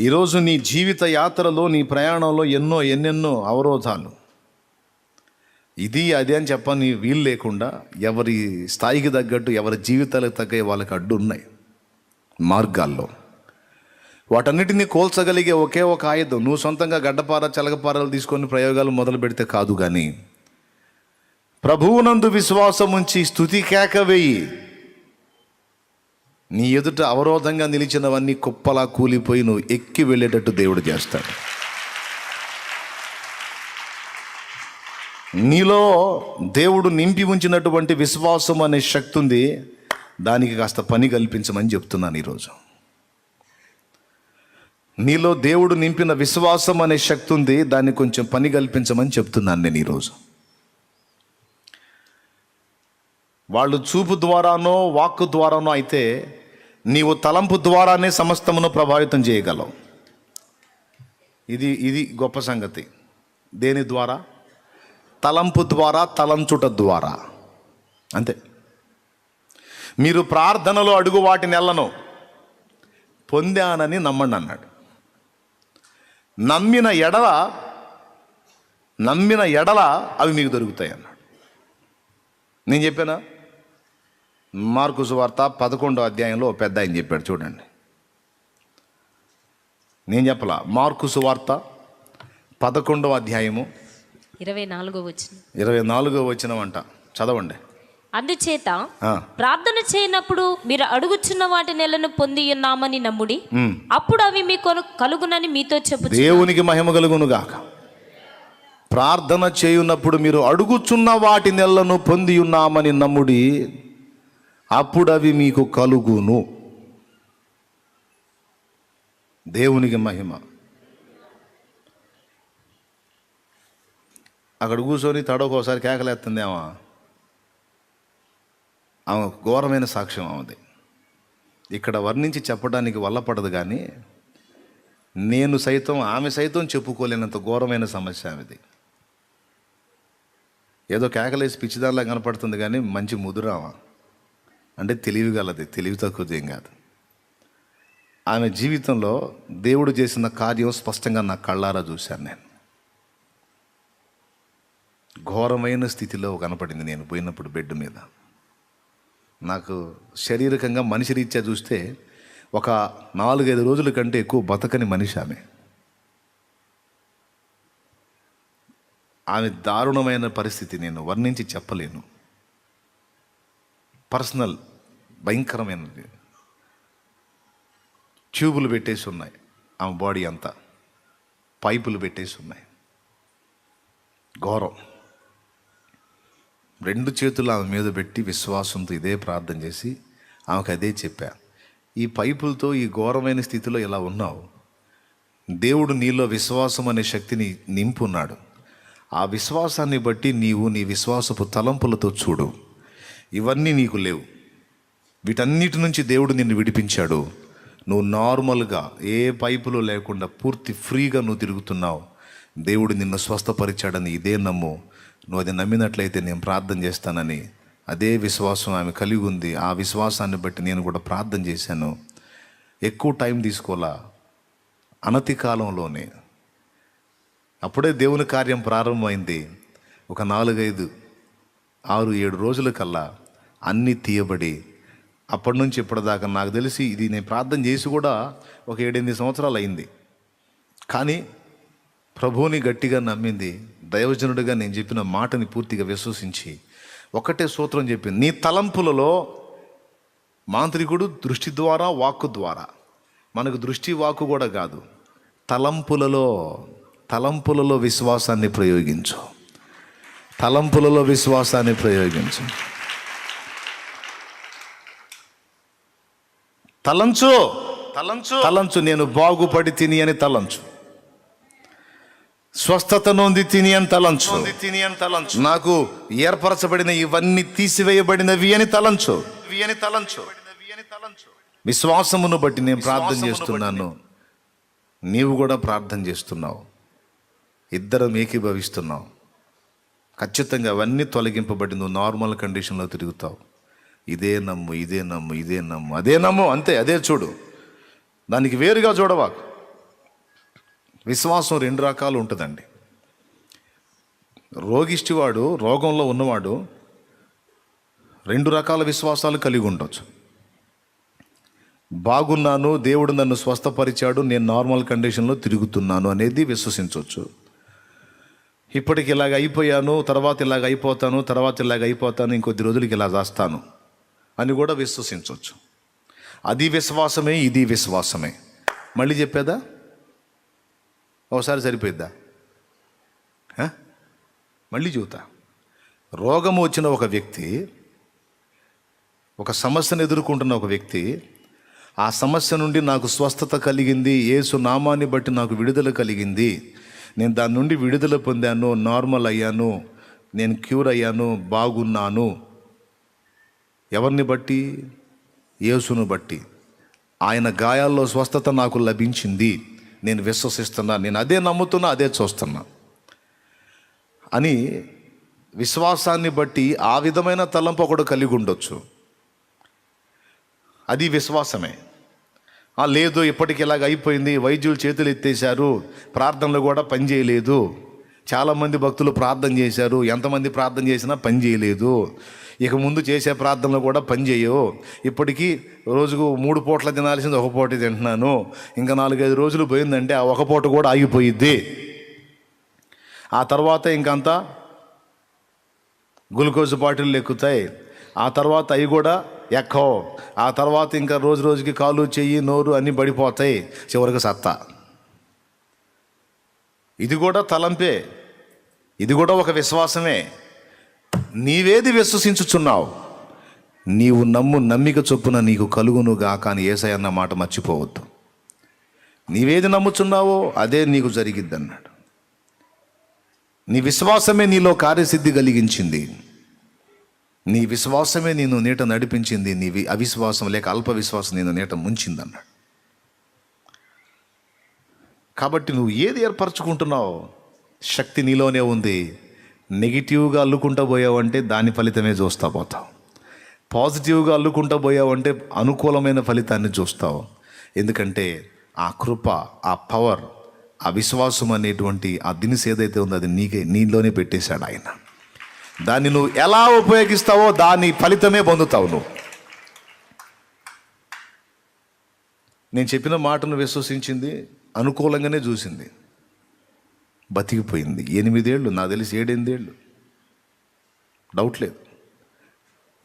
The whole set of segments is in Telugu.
ఈరోజు నీ జీవిత యాత్రలో, నీ ప్రయాణంలో ఎన్నెన్నో అవరోధాలు, ఇది అది అని చెప్పని వీలు లేకుండా ఎవరి స్థాయికి తగ్గట్టు, ఎవరి జీవితాలకు తగ్గ వాళ్ళకి అడ్డు ఉన్నాయి మార్గాల్లో. వాటన్నిటినీ కోల్చగలిగే ఒకే ఒక ఆయుధం, నువ్వు సొంతంగా గడ్డపార చలగపారలు తీసుకొని ప్రయోగాలు మొదలు పెడితే కాదు, కానీ ప్రభువునందు విశ్వాసం ఉంచి స్తుతి కేక వేయి. నీ ఎదుట అవరోధంగా నిలిచినవన్నీ కుప్పలా కూలిపోయి నువ్వు ఎక్కి వెళ్ళేటట్టు దేవుడు చేస్తాడు. నీలో దేవుడు నింపి ఉంచినటువంటి విశ్వాసం అనే శక్తి ఉంది, దానికి కాస్త పని కల్పించమని చెప్తున్నాను ఈరోజు. నీలో దేవుడు నింపిన విశ్వాసం అనే శక్తి ఉంది, దాన్ని కొంచెం పని కల్పించమని చెప్తున్నాను నేను ఈరోజు. వాళ్ళు చూపు ద్వారానో వాక్కు ద్వారానో అయితే, నీవు తలంపు ద్వారానే సమస్తమును ప్రభావితం చేయగలవు. ఇది గొప్ప సంగతి. దేని ద్వారా? తలంపు ద్వారా, తలంచుట ద్వారా. అంతే. మీరు ప్రార్థనలో అడుగు వాటి నెలను పొందానని నమ్మండి అన్నాడు. నమ్మిన ఎడల అవి మీకు దొరుకుతాయి అన్నాడు. నేను చెప్పానా? మార్కు సువార్త 11వ అధ్యాయంలో పెద్ద ఆయన చెప్పాడు, చూడండి. నేను చెప్పలా, మార్కు సువార్త 11వ అధ్యాయము 24వ వచనం అంట, చదవండి. అందుచేత ప్రార్థన చేయనప్పుడు మీరు అడుగుచున్న వాటి నెలను పొంది ఉన్నామని నమ్ముడి, అప్పుడు అవి మీకు కలుగునని మీతో చెప్పు. దేవునికి మహిమ కలుగును గాక. ప్రార్థన చేయున్నప్పుడు మీరు అడుగుచున్న వాటి నెలను పొంది ఉన్నామని నమ్ముడి, అప్పుడు అవి మీకు కలుగును. దేవునికి మహిమ. అక్కడ కూర్చొని తడోకోసారి కేకలేస్తుందేమో, ఆమె ఘోరమైన సాక్ష్యం ఆమెది. ఇక్కడ వర్ణించి చెప్పడానికి వల్లపడదు, కానీ ఆమె సైతం చెప్పుకోలేనంత ఘోరమైన సమస్య ఆమెది. ఏదో కేకలేసి పిచ్చిదానిలా కనపడుతుంది, కానీ మంచి ముదురామ, అంటే తెలివి గలది, తెలివి తక్కువది ఏం కాదు. ఆమె జీవితంలో దేవుడు చేసిన కార్యం స్పష్టంగా నా కళ్ళారా చూశాను నేను. ఘోరమైన స్థితిలో కనపడింది. నేను పోయినప్పుడు బెడ్ మీద నాకు శారీరకంగా మనిషి రీత్యా చూస్తే ఒక 4-5 రోజుల కంటే ఎక్కువ బతకని మనిషి ఆమె దారుణమైన పరిస్థితి నేను వర్ణించి చెప్పలేను. పర్సనల్, భయంకరమైనది. ట్యూబులు పెట్టేసి ఉన్నాయి ఆమె బాడీ అంతా, పైపులు పెట్టేసి ఉన్నాయి. ఘోరం. 2 చేతులు ఆమె మీద పెట్టి విశ్వాసంతో ఇదే ప్రార్థన చేసి ఆమెకు అదే చెప్పా, ఈ పైపులతో ఈ ఘోరమైన స్థితిలో ఇలా ఉన్నావు, దేవుడు నీలో విశ్వాసం అనే శక్తిని నింపున్నాడు. ఆ విశ్వాసాన్ని బట్టి నీవు నీ విశ్వాసపు తలంపులతో చూడు, ఇవన్నీ నీకు లేవు. వీటన్నిటి నుంచి దేవుడు నిన్ను విడిపించాడు. నువ్వు నార్మల్గా ఏ పైపులు లేకుండా పూర్తి ఫ్రీగా నువ్వు తిరుగుతున్నావు. దేవుడు నిన్ను స్వస్థపరిచాడని ఇదే నమ్ము. నువ్వు అది నమ్మినట్లయితే నేను ప్రార్థన చేస్తానని అదే విశ్వాసం ఆమె కలిగి ఉంది. ఆ విశ్వాసాన్ని బట్టి నేను కూడా ప్రార్థన చేశాను. ఎక్కువ టైం తీసుకోవాలా, అనతి కాలంలోనే అప్పుడే దేవుని కార్యం ప్రారంభమైంది. ఒక 4-5, 6-7 రోజుల కల్లా అన్నీ తీయబడి, అప్పటి నుంచి ఇప్పటిదాకా నాకు తెలిసి ఇది నేను ప్రార్థన చేసి కూడా ఒక 7-8 సంవత్సరాలు అయింది. కానీ ప్రభువుని గట్టిగా నమ్మింది, దైవజనుడిగా నేను చెప్పిన మాటని పూర్తిగా విశ్వసించి ఒకటే సూత్రం చెప్పింది, నీ తలంపులలో మాంత్రికుడు దృష్టి ద్వారా, వాక్కు ద్వారా, మనకు దృష్టి వాక్కు కూడా కాదు, తలంపులలో విశ్వాసాన్ని ప్రయోగించు. తలంపులలో విశ్వాసాన్ని ప్రయోగించు. తలంచు నేను బాగుపడి తిని అని తలంచు, స్వస్థత నొంది తిని అని తలంచు, నాకు ఏర్పరచబడిన ఇవన్నీ తీసివేయబడినవి అని తలంచు. విశ్వాసమును బట్టి నేను ప్రార్థన చేస్తున్నాను, నీవు కూడా ప్రార్థన చేస్తున్నావు, ఇద్దరం ఏకీభవిస్తున్నావు. ఖచ్చితంగా అవన్నీ తొలగింపబడి నువ్వు నార్మల్ కండిషన్లో తిరుగుతావు. ఇదే నమ్ము, అదే నమ్ము, అంతే. అదే చూడు, దానికి వేరుగా చూడవా. విశ్వాసం 2 రకాలు ఉంటుందండి. రోగిష్టివాడు, రోగంలో ఉన్నవాడు 2 రకాల విశ్వాసాలు కలిగి ఉండొచ్చు. బాగున్నాను, దేవుడు నన్ను స్వస్థపరిచాడు, నేను నార్మల్ కండిషన్లో తిరుగుతున్నాను అనేది విశ్వసించవచ్చు. ఇప్పటికి ఇలాగ అయిపోయాను, తర్వాత ఇలాగ అయిపోతాను, ఇంకొద్ది రోజులకి ఇలా చేస్తాను అని కూడా విశ్వసించవచ్చు. అది విశ్వాసమే, ఇది విశ్వాసమే. మళ్ళీ చెప్పేదా? ఒకసారి సరిపోయిద్దా? మళ్ళీ చెబుతా. రోగము వచ్చిన ఒక వ్యక్తి, ఒక సమస్యను ఎదుర్కొంటున్న ఒక వ్యక్తి, ఆ సమస్య నుండి నాకు స్వస్థత కలిగింది, యేసు నామాన్ని బట్టి నాకు విడుదల కలిగింది, నేను దాని నుండి విడుదల పొందాను, నార్మల్ అయ్యాను, నేను క్యూర్ అయ్యాను, బాగున్నాను. ఎవరిని బట్టి? యేసును బట్టి. ఆయన గాయాల్లో స్వస్థత నాకు లభించింది, నేను విశ్వసిస్తున్నా, నేను అదే నమ్ముతున్నా, అదే చూస్తున్నా అని విశ్వాసాన్ని బట్టి ఆ విధమైన తలంపు ఒకడు కలిగి ఉండొచ్చు. అది విశ్వాసమే. లేదు, ఇప్పటికి ఇలాగ అయిపోయింది, వైద్యులు చేతులు ఎత్తేశారు, ప్రార్థనలు కూడా పనిచేయలేదు, చాలామంది భక్తులు ప్రార్థన చేశారు, ఎంతమంది ప్రార్థన చేసినా పని చేయలేదు, ఇక ముందు చేసే ప్రార్థనలు కూడా పనిచేయవు, ఇప్పటికీ రోజుకు 3 పూట్ల తినాల్సింది 1 పూట తింటున్నాను, ఇంకా 4-5 రోజులు పోయిందంటే ఆ 1 పూట కూడా ఆగిపోయిద్ది, ఆ తర్వాత ఇంకంతా గ్లూకోజ్ బాటిల్ ఎక్కుతాయి, ఆ తర్వాత అవి కూడా ఎక్కవు, ఆ తర్వాత ఇంకా రోజు రోజుకి కాలు, చెయ్యి, నోరు అన్నీ పడిపోతాయి, చివరికి సత్తా. ఇది కూడా తలంపే, ఇది కూడా ఒక విశ్వాసమే. నీవేది విశ్వసించుచున్నావు? నీవు నమ్మిక చొప్పున నీకు కలుగును గాక అని యేసయ్య అన్న మాట మర్చిపోవద్దు. నీవేది నమ్ముచున్నావో అదే నీకు జరిగిద్ది అన్నాడు. నీ విశ్వాసమే నీలో కార్యసిద్ధి కలిగించింది, నీ విశ్వాసమే నేను నీట నడిపించింది, నీ అవిశ్వాసం లేక అల్ప విశ్వాసం నేను నీట ముంచింది అన్నాడు. కాబట్టి నువ్వు ఏది ఏర్పరచుకుంటున్నావు, శక్తి నీలోనే ఉంది. నెగిటివ్గా అల్లుకుంటూ పోయావంటే దాని ఫలితమే చూస్తూ పోతావు, పాజిటివ్గా అల్లుకుంటూ పోయావంటే అనుకూలమైన ఫలితాన్ని చూస్తావు. ఎందుకంటే ఆ కృప, ఆ పవర్, ఆ విశ్వాసం అనేటువంటి ఆ దినుసు ఏదైతే ఉందో అది నీలోనే పెట్టేశాడు ఆయన. దాన్ని నువ్వు ఎలా ఉపయోగిస్తావో దాని ఫలితమే పొందుతావు నువ్వు. నేను చెప్పిన మాటను విశ్వసించింది, అనుకూలంగానే చూసింది, బతికిపోయింది. 8 ఏళ్ళు, నాకు తెలిసి 7-8 ఏళ్ళు, డౌట్ లేదు.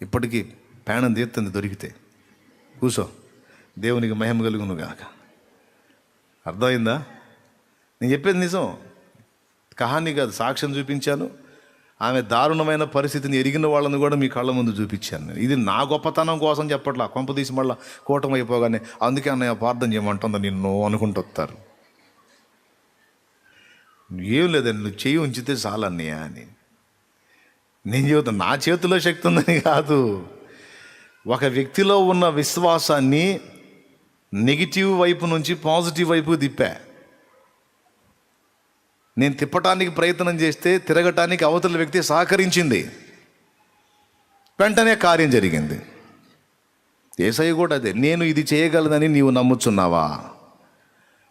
ఇప్పటికీ ప్రాణం తీస్తుంది దొరికితే. కూసో, దేవునికి మహిమ కలుగును గాక. అర్థమైందా? నేను చెప్పేది నిజం, కహాని కాదు, సాక్ష్యం చూపించాను. ఆమె దారుణమైన పరిస్థితిని ఎరిగిన వాళ్ళని కూడా మీ కళ్ళ ముందు చూపించాను నేను. ఇది నా గొప్పతనం కోసం చెప్పట్లా, కొంప తీసి మళ్ళీ కూటమి అయిపోగానే అందుకే అన్నయ్య ప్రార్థన చేయమంటుందా నిన్ను అనుకుంటూ వస్తారు. ఏం లేదండి, నువ్వు చేయి ఉంచితే చాలు అన్నయ్య అని నేను చెబుతాను. నా చేతిలో శక్తి ఉందని కాదు, ఒక వ్యక్తిలో ఉన్న విశ్వాసాన్ని నెగిటివ్ వైపు నుంచి పాజిటివ్ వైపు తిప్పా. నేను తిప్పటానికి ప్రయత్నం చేస్తే తిరగటానికి అవతల వ్యక్తి సహకరించింది, వెంటనే కార్యం జరిగింది. యేసయ్య కూడా అదే, నేను ఇది చేయగలదని నీవు నమ్ముచున్నావా?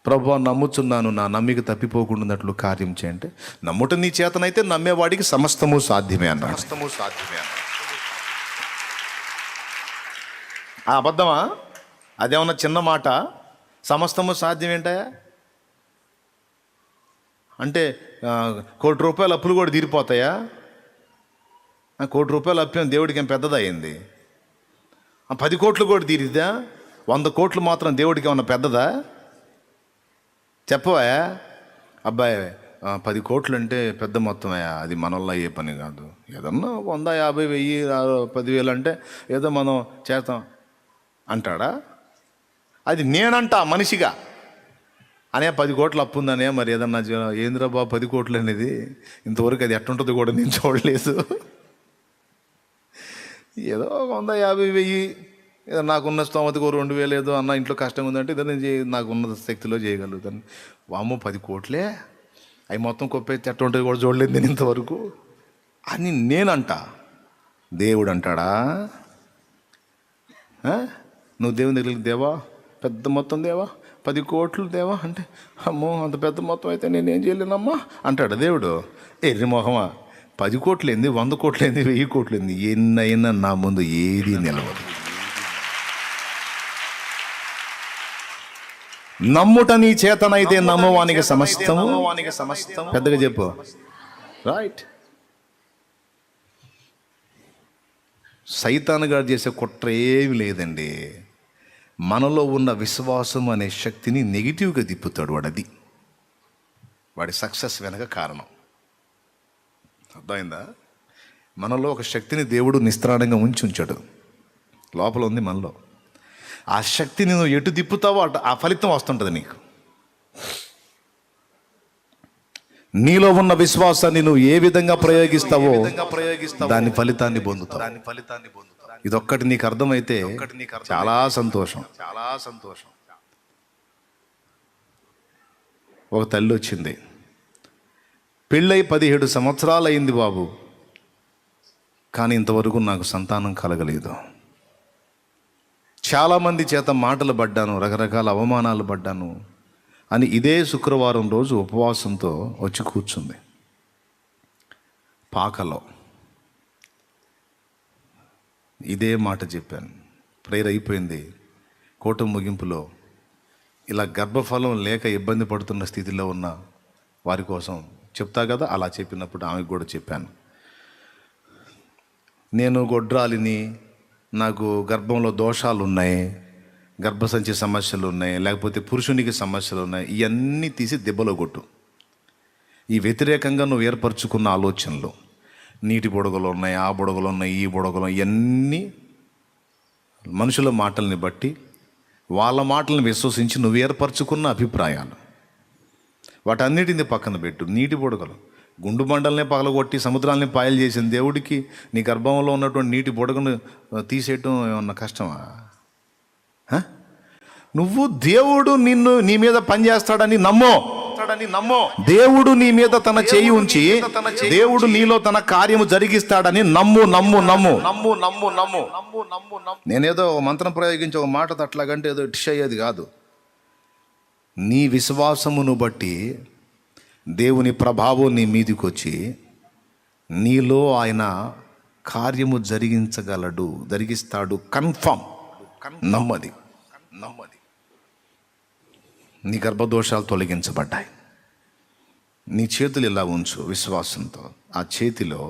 ప్రభువా నమ్ముచున్నాను, నా నమ్మిక తప్పిపోకుండాన్నట్లు కార్యం చేయంటే, నమ్ముట నీ చేతనైతే నమ్మేవాడికి సమస్తము సాధ్యమే అన్నాడు. ఆ అబద్ధమా? అదేమన్నా చిన్న మాట? సమస్తము సాధ్యం ఏంటయా అంటే 1 కోటి రూపాయలు అప్పులు కూడా తీరిపోతాయా? 1 కోటి రూపాయలు అప్పు దేవుడికి ఏం పెద్దదయ్యింది? 10 కోట్లు కూడా తీరిద్దా? 100 కోట్లు మాత్రం దేవుడికి ఏమన్నా పెద్దదా? చెప్పవా? అబ్బాయి 10 కోట్లు అంటే పెద్ద మొత్తమయ్యా, అది మన వల్ల అయ్యే పని కాదు. ఏదన్నా 100, 50, 1000, 10,000 అంటే ఏదో మనం చేస్తాం అంటాడా? అది నేనంటా మనిషిగా అనే 10 కోట్లు అప్పు ఉందనే, మరి ఏదన్నా ఏంద్రా బాబు 10 కోట్లు అనేది, ఇంతవరకు అది ఎట్టుంటుందో కూడా నేను చూడలేదు. ఏదో 100, 50, 1000 ఏదో నాకున్న స్తోమతకు 2,000 ఏదో అన్న ఇంట్లో కష్టం ఉందంటే ఇదో నేను నాకున్న శక్తిలో చేయగలుగుతాను. వామ్మో 10 కోట్లే, అవి మొత్తం కొప్పేసి ఎట్టుంటుంది కూడా చూడలేదు నేను ఇంతవరకు అని నేనంట. దేవుడు అంటాడా? నువ్వు దేవుని దగ్గరికి, దేవా పెద్ద మొత్తం దేవా 10 కోట్లు దేవా అంటే, అమ్మో అంత పెద్ద మొత్తం అయితే నేనేం చేయలేనమ్మా అంటాడు దేవుడు. ఎర్రి మొహమా, 10 కోట్లు ఏంది, 100 కోట్లు ఏంది, 1000 కోట్లు ఏంది, ఎన్నైనా నా ముందు ఏది నిలవదు. నమ్ముట నీ చేతనైతే నమ్మువానికి సమస్తము. పెద్దగా చెప్పు. రైట్. సైతాను గారు చేసే కుట్ర ఏమి లేదండి. మనలో ఉన్న విశ్వాసం అనే శక్తిని నెగిటివ్గా తిప్పుతాడు వాడు. అది వాడి సక్సెస్ వెనక కారణం. అర్థమైందా? మనలో ఒక శక్తిని దేవుడు నిస్త్రాణంగా ఉంచాడు. లోపల ఉంది మనలో. ఆ శక్తిని నువ్వు ఎటు తిప్పుతావో అటు ఆ ఫలితం వస్తుంటుంది నీకు. నీలో ఉన్న విశ్వాసాన్ని నువ్వు ఏ విధంగా ప్రయోగిస్తావో దాని ఫలితాన్ని పొందుతావు. ఇదొక్కటి నీకు అర్థమైతే చాలా సంతోషం. ఒక తల్లి వచ్చింది, పెళ్ళై 17 సంవత్సరాలు అయింది బాబు, కానీ ఇంతవరకు నాకు సంతానం కలగలేదు. చాలామంది చేత మాటలు పడ్డాను, రకరకాల అవమానాలు పడ్డాను అని ఇదే శుక్రవారం రోజు ఉపవాసంతో వచ్చి కూర్చుంది పాకలో. ఇదే మాట చెప్పాను. ప్రేయర్ అయిపోయింది. కూటమి ముగింపులో ఇలా గర్భఫలం లేక ఇబ్బంది పడుతున్న స్థితిలో ఉన్న వారి కోసం చెప్తా కదా, అలా చెప్పినప్పుడు ఆమెకు కూడా చెప్పాను. నేను గొడ్రాలిని, నాకు గర్భంలో దోషాలు ఉన్నాయి, గర్భసంచి సమస్యలు ఉన్నాయి, లేకపోతే పురుషునికి సమస్యలు ఉన్నాయి, ఇవన్నీ తీసి దెబ్బలో కొట్టు. ఈ వ్యతిరేకంగా నువ్వు ఏర్పరచుకున్న ఆలోచనలు, నీటి బుడగలు ఉన్నాయి, ఆ బుడగలు ఉన్నాయి, ఈ బుడగలు, ఇవన్నీ మనుషుల మాటల్ని బట్టి, వాళ్ళ మాటలను విశ్వసించి నువ్వు ఏర్పరచుకున్న అభిప్రాయాలు, వాటన్నిటిని పక్కన పెట్టు. నీటి బుడగలు, గుండు బండల్నే పగలగొట్టి సముద్రాలని పాయలు చేసిన దేవుడికి నీ గర్భంలో ఉన్నటువంటి నీటి బుడగను తీసేయటం ఏమన్నా కష్టమా? నువ్వు దేవుడు నీ మీద పనిచేస్తాడని నమ్మో. దేవుడు నీ మీద తన చేయి ఉంచి దేవుడు నీలో తన కార్యము జరిగిస్తాడని నమ్ము. నేనేదో మంత్రం ప్రయోగించి ఒక మాట అట్లాగంటే ఏదో ఇట్స్ అయ్యేది కాదు. నీ విశ్వాసమును బట్టి దేవుని ప్రభావం నీ మీదికి వచ్చి నీలో ఆయన కార్యము జరిగిస్తాడు. కన్ఫర్మ్. నమ్మది. నీ గర్భదోషాలు తొలగించబడ్డాయి. నీ చేతులు ఇలా ఉంచు విశ్వాసంతో. ఆ చేతిలో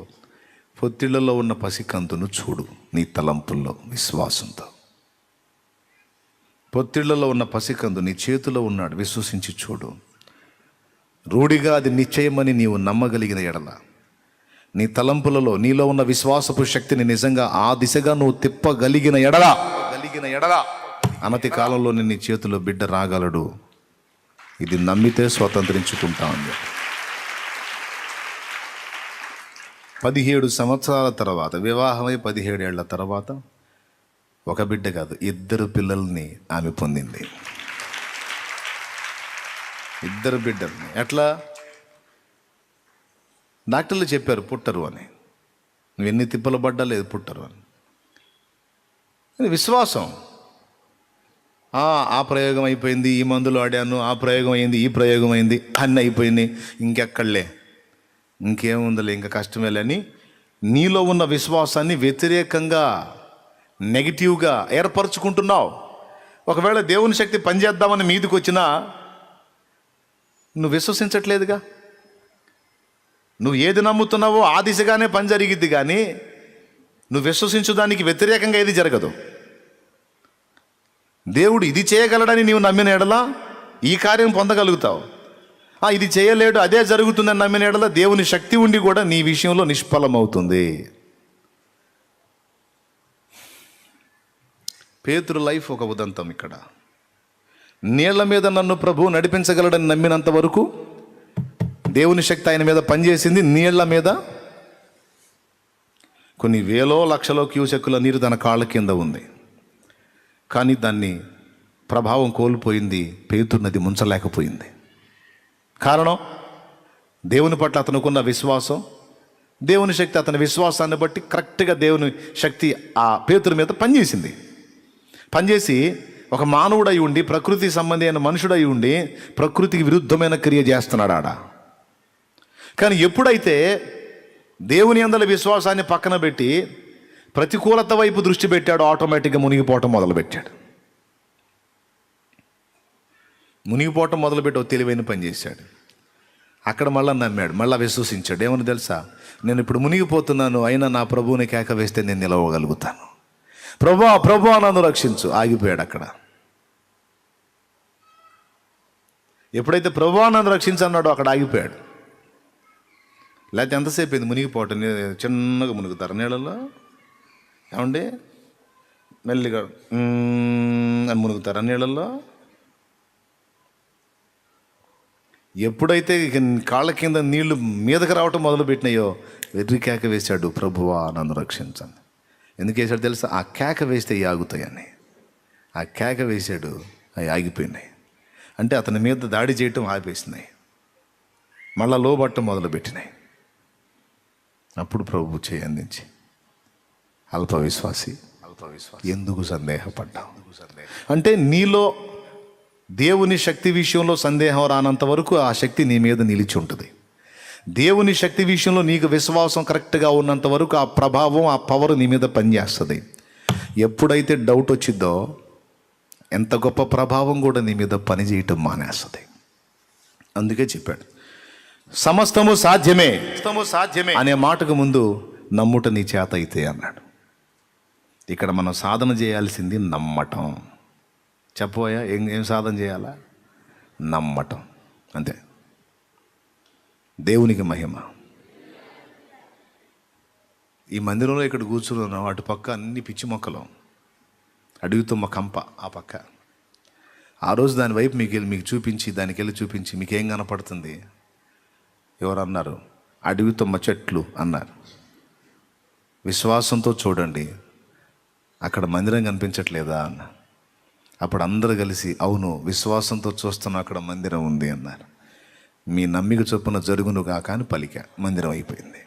పొత్తిళ్లలో ఉన్న పసికందును చూడు. నీ తలంపుల్లో విశ్వాసంతో పొత్తిళ్లలో ఉన్న పసికందు నీ చేతిలో ఉన్నాడు, విశ్వసించి చూడు. రూఢిగా అది నిశ్చయమని నీవు నమ్మగలిగిన ఎడల, నీ తలంపులలో నీలో ఉన్న విశ్వాసపు శక్తిని నిజంగా ఆ దిశగా నువ్వు తిప్పగలిగిన ఎడల అనతి కాలంలో నీ చేతిలో బిడ్డ రాగలడు. ఇది నమ్మితే స్వతంత్రించుకుంటా ఉంది. 17 సంవత్సరాల తర్వాత, వివాహమై 17 ఏళ్ల తర్వాత ఒక బిడ్డ కాదు, 2 పిల్లల్ని ఆమె పొందింది. 2 బిడ్డల్ని. ఎట్లా? డాక్టర్లు చెప్పారు పుట్టరు అని. నువ్వు ఎన్ని తిప్పలు పడ్డా లేదు, పుట్టరు అని. విశ్వాసం. ఆ ప్రయోగం అయిపోయింది, ఈ మందులు ఆడాను, ఆ ప్రయోగం అయింది, ఈ ప్రయోగం అయింది, అన్నీ అయిపోయింది, ఇంకెక్కడలే, ఇంకేముందలే, ఇంకా కష్టమేలే అని నీలో ఉన్న విశ్వాసాన్ని వ్యతిరేకంగా, నెగిటివ్గా ఏర్పరచుకుంటున్నావు. ఒకవేళ దేవుని శక్తి పనిచేద్దామని మీదికి వచ్చినా నువ్వు విశ్వసించట్లేదుగా. నువ్వు ఏది నమ్ముతున్నావో ఆ దిశగానే పని జరిగిద్ది, కానీ నువ్వు విశ్వసించు దానికి వ్యతిరేకంగా ఏది జరగదు. దేవుడు ఇది చేయగలడని నీవు నమ్మిన ఎడల ఈ కార్యం పొందగలుగుతావు. ఇది చేయలేడు, అదే జరుగుతుందని నమ్మిన ఎడల దేవుని శక్తి ఉండి కూడా నీ విషయంలో నిష్ఫలమవుతుంది. పేతురు లైఫ్ ఒక ఉదంతం. ఇక్కడ నీళ్ల మీద నన్ను ప్రభువు నడిపించగలడని నమ్మినంత వరకు దేవుని శక్తి ఆయన మీద పనిచేసింది. నీళ్ల మీద కొన్ని వేలో లక్షలో క్యూసెక్కుల నీరు తన కాళ్ళ కింద ఉంది, కానీ దాన్ని ప్రభావం కోల్పోయింది. పేతురు నది ముంచలేకపోయింది. కారణం దేవుని పట్ల అతనుకున్న విశ్వాసం, దేవుని శక్తి అతని విశ్వాసాన్ని బట్టి కరెక్ట్గా దేవుని శక్తి ఆ పేతురు మీద పనిచేసింది. పనిచేసి ఒక మానవుడు అయి ఉండి, ప్రకృతి సంబంధి అయిన మనుషుడు అయి ఉండి ప్రకృతికి విరుద్ధమైన క్రియ చేస్తున్నాడు ఆడ. కానీ ఎప్పుడైతే దేవుని యందలి విశ్వాసాన్ని పక్కన పెట్టి ప్రతికూలత వైపు దృష్టి పెట్టాడు, ఆటోమేటిక్గా మునిగిపోవటం మొదలుపెట్టాడు. మునిగిపోవటం మొదలుపెట్టి ఒక తెలివైన పని చేశాడు. అక్కడ మళ్ళీ నమ్మాడు, మళ్ళీ విశ్వసించాడు. ఏమని తెలుసా? నేను ఇప్పుడు మునిగిపోతున్నాను, అయినా నా ప్రభువుని కేక వేస్తే నేను నిలవగలుగుతాను. ప్రభువా ప్రభువా నన్ను రక్షించు. ఆగిపోయాడు అక్కడ. ఎప్పుడైతే ప్రభువా నన్ను రక్షించన్నాడో అక్కడ ఆగిపోయాడు. లేకపోతే ఎంతసేపు అయింది మునిగిపోవటం? చిన్నగా మునుగుతారు నీళ్ళలో, ఏమండి? మెల్లిగా అని మునుగుతారు నీళ్ళల్లో. ఎప్పుడైతే కాళ్ళ కింద నీళ్లు మీదకి రావటం మొదలుపెట్టినాయో వెర్రి కేక వేశాడు, ప్రభువా నన్ను రక్షించండి. ఎందుకు వేశాడు తెలుసా? ఆ కేక వేస్తే అవి ఆగుతాయని. ఆ కేక వేశాడు, అవి ఆగిపోయినాయి. అంటే అతని మీద దాడి చేయటం ఆపేసినాయి, మళ్ళా లోబట్టం మొదలుపెట్టినాయి. అప్పుడు ప్రభు చేయి అందించి, అల్ప విశ్వాసి ఎందుకు సందేహపడ్డావు? అంటే నీలో దేవుని శక్తి విషయంలో సందేహం రానంత వరకు ఆ శక్తి నీ మీద నిలిచి ఉంటుంది. దేవుని శక్తి విషయంలో నీకు విశ్వాసం కరెక్ట్గా ఉన్నంత వరకు ఆ ప్రభావం, ఆ పవర్ నీ మీద పనిచేస్తుంది. ఎప్పుడైతే డౌట్ వచ్చిందో ఎంత గొప్ప ప్రభావం కూడా నీ మీద పనిచేయటం మానేస్తుంది. అందుకే చెప్పాడు, సమస్తము సాధ్యమే అనే మాటకు ముందు నమ్ముట నీ చేత అయితే అన్నాడు. ఇక్కడ మనం సాధన చేయాల్సింది నమ్మటం. చెప్పబోయా ఏం సాధన చేయాలా? నమ్మటం, అంతే. దేవునికి మహిమ. ఈ మందిరంలో ఇక్కడ కూర్చున్నాం, అటు పక్క అన్ని పిచ్చి మొక్కలు, అడుగుతుమ్మ కంప ఆ పక్క. ఆ రోజు దాని వైపు మీకు చూపించి, దానికి వెళ్ళి చూపించి, మీకేం కనపడుతుంది? ఎవరు అన్నారు? అడుగుతుమ్మ చెట్లు అన్నారు. విశ్వాసంతో చూడండి, అక్కడ మందిరం కనిపించట్లేదా అన్న. అప్పుడు అందరూ కలిసి అవును విశ్వాసంతో చూస్తున్నా అక్కడ మందిరం ఉంది అన్నారు. మీ నమ్మిక చొప్పున జరుగును కాక అని పలికా, మందిరం అయిపోయింది.